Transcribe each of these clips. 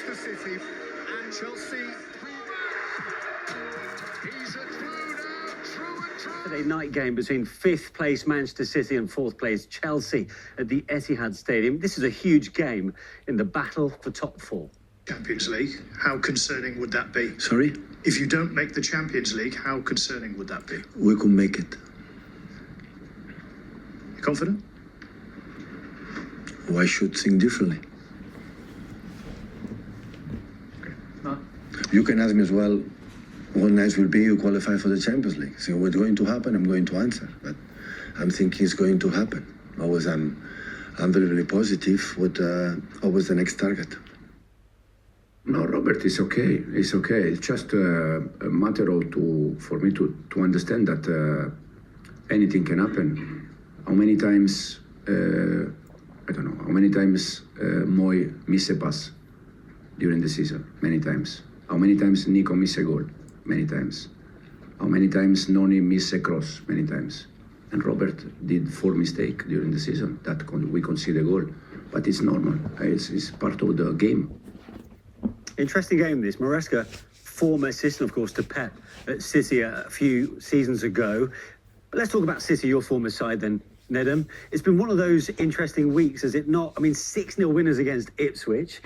Manchester City and Chelsea. He's a true now, true and true. Saturday night game between 5th place Manchester City and 4th place Chelsea at the Etihad Stadium. This is a huge game in the battle for top 4. Champions League, how concerning would that be? Sorry? If you don't make the Champions League, how concerning would that be? We could make it. You confident? Why should think differently? You can ask me as well, what nice will be you qualify for the Champions League. So what's going to happen, I'm going to answer. But I'm thinking it's going to happen. Always I'm very, very positive. What always the next target. No, Robert, it's okay. It's okay. It's just a matter of for me to understand that anything can happen. How many times, I don't know, how many times Moy miss a pass during the season? Many times. How many times Nico miss a goal? Many times. How many times Noni miss a cross? Many times. And Robert did 4 mistakes during the season that we concede a goal. But it's normal. It's part of the game. Interesting game, this. Maresca, former assistant, of course, to Pep at City a few seasons ago. But let's talk about City, your former side then, Nedum. It's been one of those interesting weeks, is it not? I mean, 6-0 winners against Ipswich,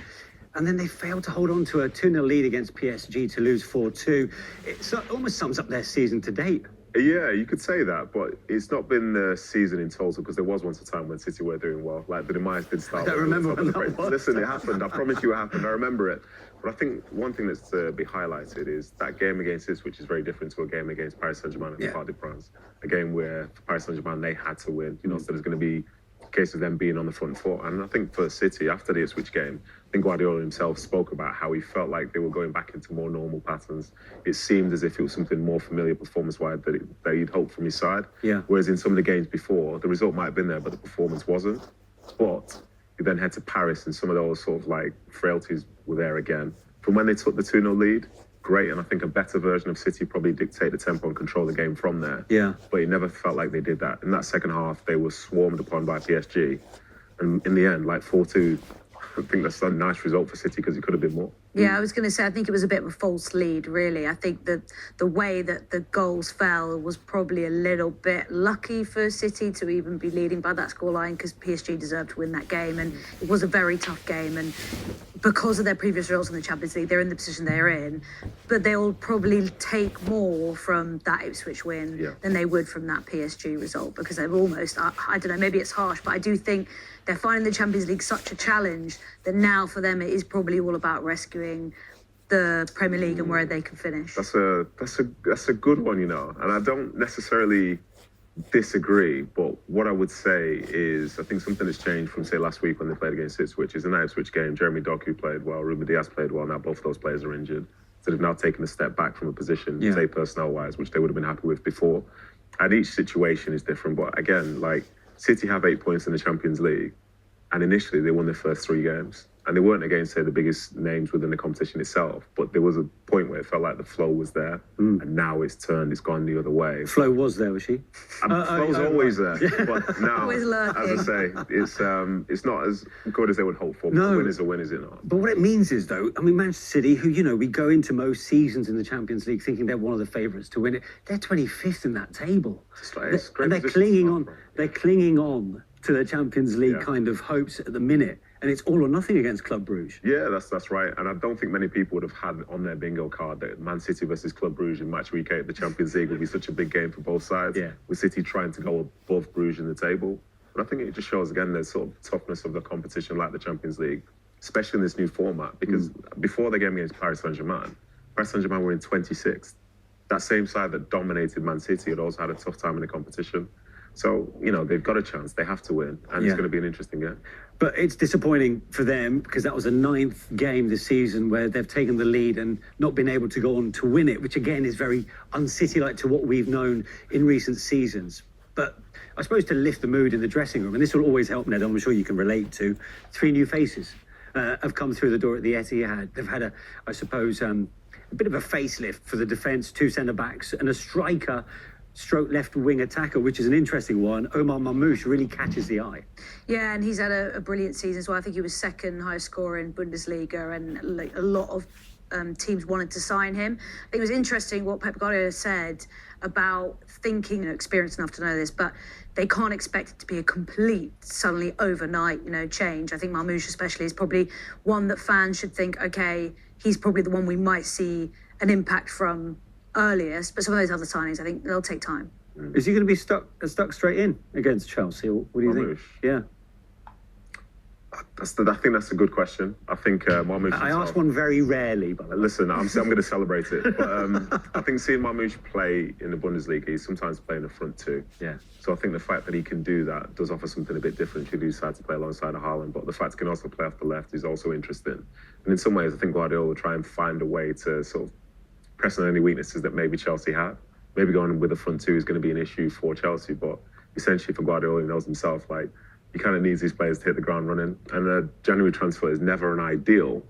and then they failed to hold on to a 2-0 lead against PSG to lose 4-2. It almost sums up their season to date. Yeah, you could say that, but it's not been the season in total, because there was once a time when City were doing well. Like, the demise did start. I don't remember when that was. Listen, it happened. I promise you it happened. I remember it. But I think one thing that's to be highlighted is that game against Ipswich, which is very different to a game against Paris Saint-Germain at the Parc des Princes. A game where for Paris Saint-Germain, they had to win. You know, so there's going to be a case of them being on the front foot. And I think for City, after the Ipswich game, I think Guardiola himself spoke about how he felt like they were going back into more normal patterns. It seemed as if it was something more familiar performance-wise that he'd hoped from his side. Yeah. Whereas in some of the games before, the result might have been there, but the performance wasn't. But he then head to Paris, and some of those sort of like frailties were there again. From when they took the 2-0 lead, great, and I think a better version of City probably dictate the tempo and control the game from there. Yeah. But it never felt like they did that. In that second half, they were swarmed upon by PSG. And in the end, like 4-2, I think that's a nice result for City because it could have been more. Yeah, I was going to say, I think it was a bit of a false lead, really. I think that the way that the goals fell was probably a little bit lucky for City to even be leading by that scoreline, because PSG deserved to win that game, and it was a very tough game. And because of their previous results in the Champions League, they're in the position they're in. But they'll probably take more from that Ipswich win than they would from that PSG result, because they've almost, I don't know, maybe it's harsh, but I do think they're finding the Champions League such a challenge that now for them it is probably all about rescuing the Premier League and where they can finish. That's a good one, you know. And I don't necessarily disagree, but what I would say is I think something has changed from, say, last week when they played against Ipswich. Is in that Ipswich game, Jeremy Doku played well, Ruben Diaz played well. Now both of those players are injured. So they've now taken a step back from a position, say, personnel-wise, which they would have been happy with before. And each situation is different. But again, like, City have 8 points in the Champions League, and initially they won their first 3 games. And they weren't against, say, the biggest names within the competition itself, but there was a point where it felt like the flow was there, and now it's turned, it's gone the other way. Flo was there, was she? Flow's always there, but now, Always lurking. as I say, it's not as good as they would hope for. No. But a win is a win, is it not? But what it means is, though, I mean, Manchester City, who, you know, we go into most seasons in the Champions League thinking they're one of the favourites to win it. They're 25th in that table. It's great And they're position clinging to on. start from. They're clinging on to the Champions League kind of hopes at the minute. And it's all or nothing against Club Brugge. Yeah, that's right. And I don't think many people would have had on their bingo card that Man City versus Club Brugge in match week 8 of the Champions League would be such a big game for both sides. Yeah. With City trying to go above Brugge in the table. But I think it just shows, again, the sort of toughness of the competition like the Champions League, especially in this new format. Because before the game against Paris Saint-Germain were in 26th. That same side that dominated Man City had also had a tough time in the competition. So, you know, they've got a chance. They have to win. And it's going to be an interesting game. But it's disappointing for them because that was a 9th game this season where they've taken the lead and not been able to go on to win it, which again is very un-City-like to what we've known in recent seasons. But I suppose to lift the mood in the dressing room, and this will always help, Ned, I'm sure you can relate to, 3 new faces have come through the door at the Etihad. They've had a bit of a facelift for the defence, 2 centre-backs and a striker stroke left wing attacker, which is an interesting one. Omar Mamouche really catches the eye. Yeah, and he's had a brilliant season as well. I think he was second highest scorer in Bundesliga, and like a lot of teams wanted to sign him. I think it was interesting what Pep Guardiola said about thinking, experienced enough to know this, but they can't expect it to be a complete, suddenly overnight, change. I think Marmoush especially is probably one that fans should think, okay, he's probably the one we might see an impact from earliest, but some of those other signings, I think they'll take time. Is he going to be stuck straight in against Chelsea? Or what do you think? Yeah. I think that's a good question. I think Marmoush. I ask one very rarely, but listen, I'm going to celebrate it. But I think seeing Marmoush play in the Bundesliga, he's sometimes playing the front two. Yeah. So I think the fact that he can do that does offer something a bit different. Should he decide to play alongside of Haaland, but the fact he can also play off the left is also interesting. And in some ways, I think Guardiola will try and find a way to sort of press on any weaknesses that maybe Chelsea have. Maybe going with the front two is going to be an issue for Chelsea, but essentially for Guardiola, he knows himself, like, he kind of needs these players to hit the ground running. And a January transfer is never an ideal.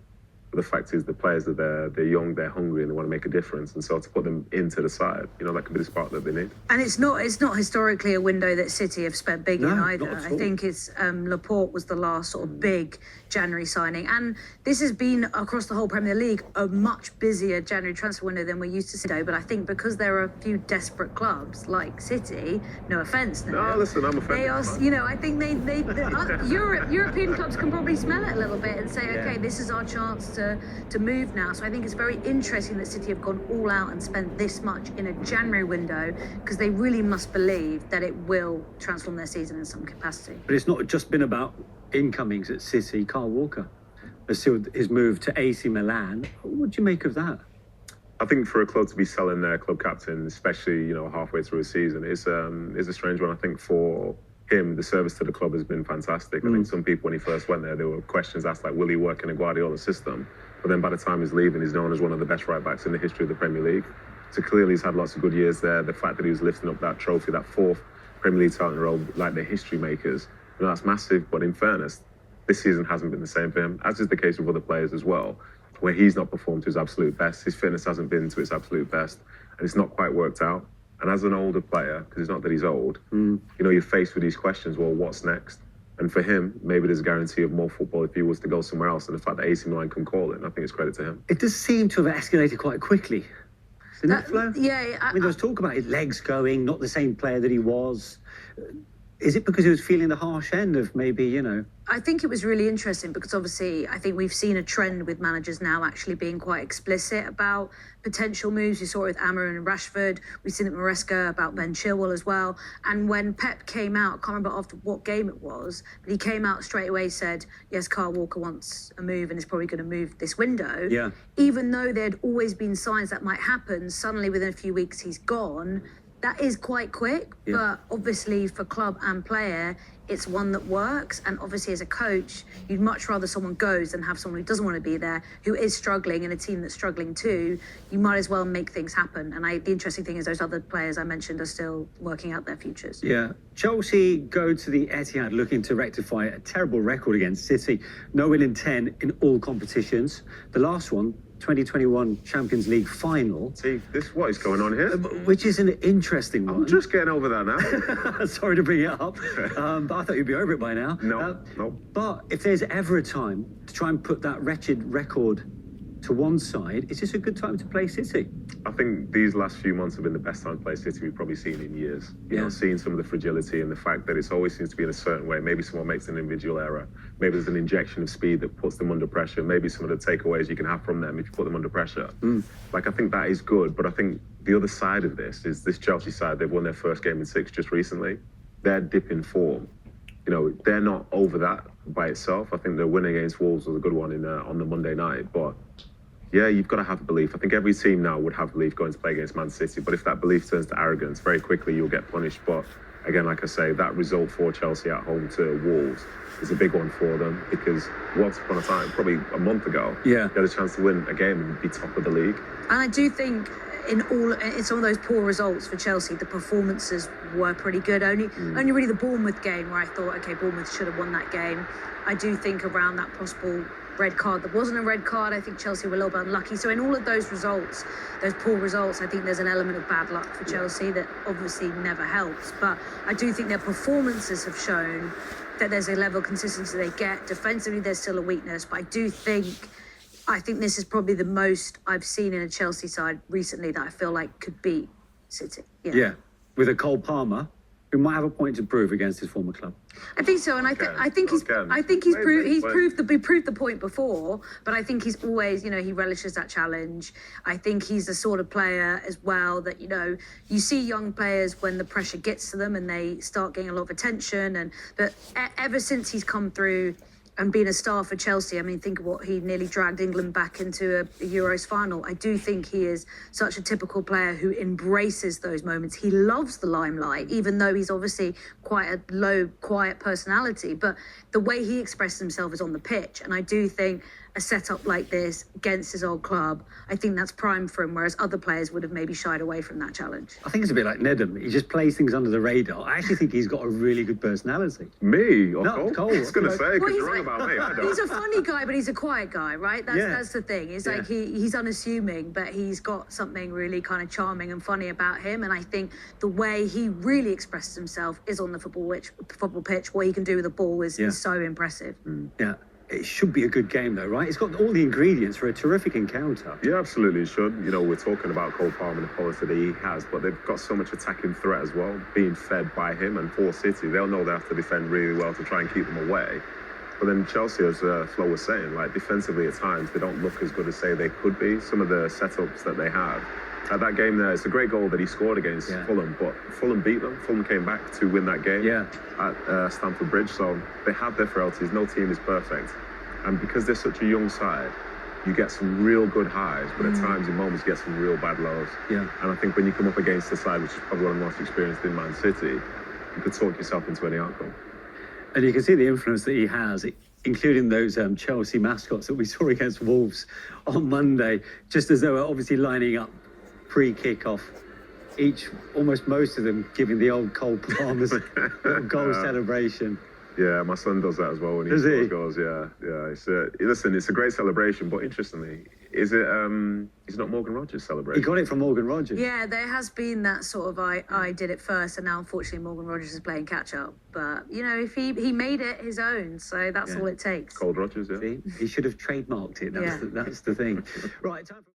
But the fact is the players are they're young, they're hungry, and they want to make a difference. And so to put them into the side, that could be the spark that they need. And it's not historically a window that City have spent big in either. I think it's Laporte was the last sort of big January signing. And this has been across the whole Premier League a much busier January transfer window than we're used to see. But I think because there are a few desperate clubs like City, no offence, no, listen, I'm offended. They are, I think European clubs can probably smell it a little bit and say, okay, this is our chance to move now. So I think it's very interesting that City have gone all out and spent this much in a January window, because they really must believe that it will transform their season in some capacity. But it's not just been about incomings at City. Kyle Walker has sealed his move to AC Milan. What do you make of that? I think for a club to be selling their club captain, especially halfway through a season, is a strange one. I think for him, the service to the club has been fantastic. I think some people, when he first went there were questions asked like, will he work in a Guardiola system? But then by the time he's leaving, he's known as one of the best right backs in the history of the Premier League. So clearly he's had lots of good years there. The fact that he was lifting up that trophy, that fourth Premier League title in a row, like the history makers, that's massive. But in fairness, this season hasn't been the same for him, as is the case with other players as well, where he's not performed to his absolute best. His fitness hasn't been to its absolute best, and it's not quite worked out. And as an older player, because it's not that he's old, you're faced with these questions, well, what's next? And for him, maybe there's a guarantee of more football if he was to go somewhere else. And the fact that AC Milan can call it, I think it's credit to him. It does seem to have escalated quite quickly. Didn't it, Flo? Yeah. I mean, there was talk about his legs going, not the same player that he was. Is it because he was feeling the harsh end of maybe, I think it was really interesting because obviously I think we've seen a trend with managers now actually being quite explicit about potential moves. We saw it with Amar and Rashford. We've seen it with Maresca, about Ben Chilwell as well. And when Pep came out, I can't remember after what game it was, but he came out straight away, said, yes, Kyle Walker wants a move and is probably going to move this window. Yeah. Even though there'd always been signs that might happen, suddenly within a few weeks he's gone. That is quite quick, but obviously for club and player, it's one that works. And obviously as a coach, you'd much rather someone goes than have someone who doesn't want to be there, who is struggling in a team that's struggling too. You might as well make things happen. And the interesting thing is those other players I mentioned are still working out their futures. Yeah. Chelsea go to the Etihad looking to rectify a terrible record against City. No win in 10 in all competitions. The last one, 2021 Champions League final. See, what is going on here? Which is an interesting one. I'm just getting over that now. Sorry to bring it up, but I thought you'd be over it by now. No. But if there's ever a time to try and put that wretched record to one side, is this a good time to play City? I think these last few months have been the best time to play City we've probably seen in years. Seeing some of the fragility and the fact that it always seems to be in a certain way. Maybe someone makes an individual error. Maybe there's an injection of speed that puts them under pressure. Maybe some of the takeaways you can have from them if you put them under pressure. I think that is good. But I think the other side of this is this Chelsea side, they've won their first game in 6 just recently. They're dipping form. They're not over that by itself. I think the win against Wolves was a good one on the Monday night. But yeah, you've got to have belief. I think every team now would have belief going to play against Man City. But if that belief turns to arrogance, very quickly you'll get punished. But again, like I say, that result for Chelsea at home to Wolves is a big one for them, because once upon a time, probably a month ago, they had a chance to win a game and be top of the league. And I do think in some of those poor results for Chelsea, the performances were pretty good. Only really the Bournemouth game where I thought, okay, Bournemouth should have won that game. I do think around that possible red card that wasn't a red card. I think Chelsea were a little bit unlucky. So in all of those results, those poor results, I think there's an element of bad luck for Chelsea that obviously never helps. But I do think their performances have shown that there's a level of consistency they get. Defensively, there's still a weakness, but I think this is probably the most I've seen in a Chelsea side recently that I feel like could beat City. Yeah, with a Cole Palmer who might have a point to prove against his former club. I think so, and I think he's proved the point before. But I think he's always, he relishes that challenge. I think he's the sort of player as well that you see young players when the pressure gets to them and they start getting a lot of attention. But ever since he's come through and being a star for Chelsea, I mean, think of what he nearly dragged England back into a Euros final. I do think he is such a typical player who embraces those moments. He loves the limelight, even though he's obviously quite a low, quiet personality. But the way he expresses himself is on the pitch. And I do think a setup like this against his old club, I think that's prime for him, whereas other players would have maybe shied away from that challenge. I think it's a bit like Nedum. He just plays things under the radar. I actually think he's got a really good personality. Me? Or No, Cole. I was going to say, because Well, you're wrong about me. I don't. He's a funny guy, but he's a quiet guy, right? That's the thing. It's like Yeah. he's unassuming, but he's got something really kind of charming and funny about him. And I think the way he really expresses himself is on the football pitch. What he can do with the ball is so impressive. Yeah. It should be a good game, though, right? It's got all the ingredients for a terrific encounter. Yeah, absolutely it should. We're talking about Cole Palmer and the quality that he has, but they've got so much attacking threat as well, being fed by him and for City. They'll know they have to defend really well to try and keep them away. But then Chelsea, as Flo was saying, like defensively at times, they don't look as good as say they could be. Some of the setups that they have. At that game there, it's a great goal that he scored against Fulham, but Fulham beat them. Fulham came back to win that game at Stamford Bridge, so they have their frailties. No team is perfect. And because they're such a young side, you get some real good highs, but at times, in moments, you get some real bad lows. Yeah. And I think when you come up against the side, which is probably one of the most experienced in Man City, you could talk yourself into any outcome. And you can see the influence that he has, including those Chelsea mascots that we saw against Wolves on Monday, just as they were obviously lining up pre-kickoff. Most of them giving the old Cole Palmer's goal celebration. Yeah, my son does that as well when he scores goals. Yeah. It's a great celebration, but interestingly, is it? It's not Morgan Rogers' celebration. He got it from Morgan Rogers. Yeah, there has been that sort of I did it first, and now unfortunately Morgan Rogers is playing catch up. But if he made it his own, so that's all it takes. Cold Rogers, yeah. See? He should have trademarked it. That's the thing. Right, time for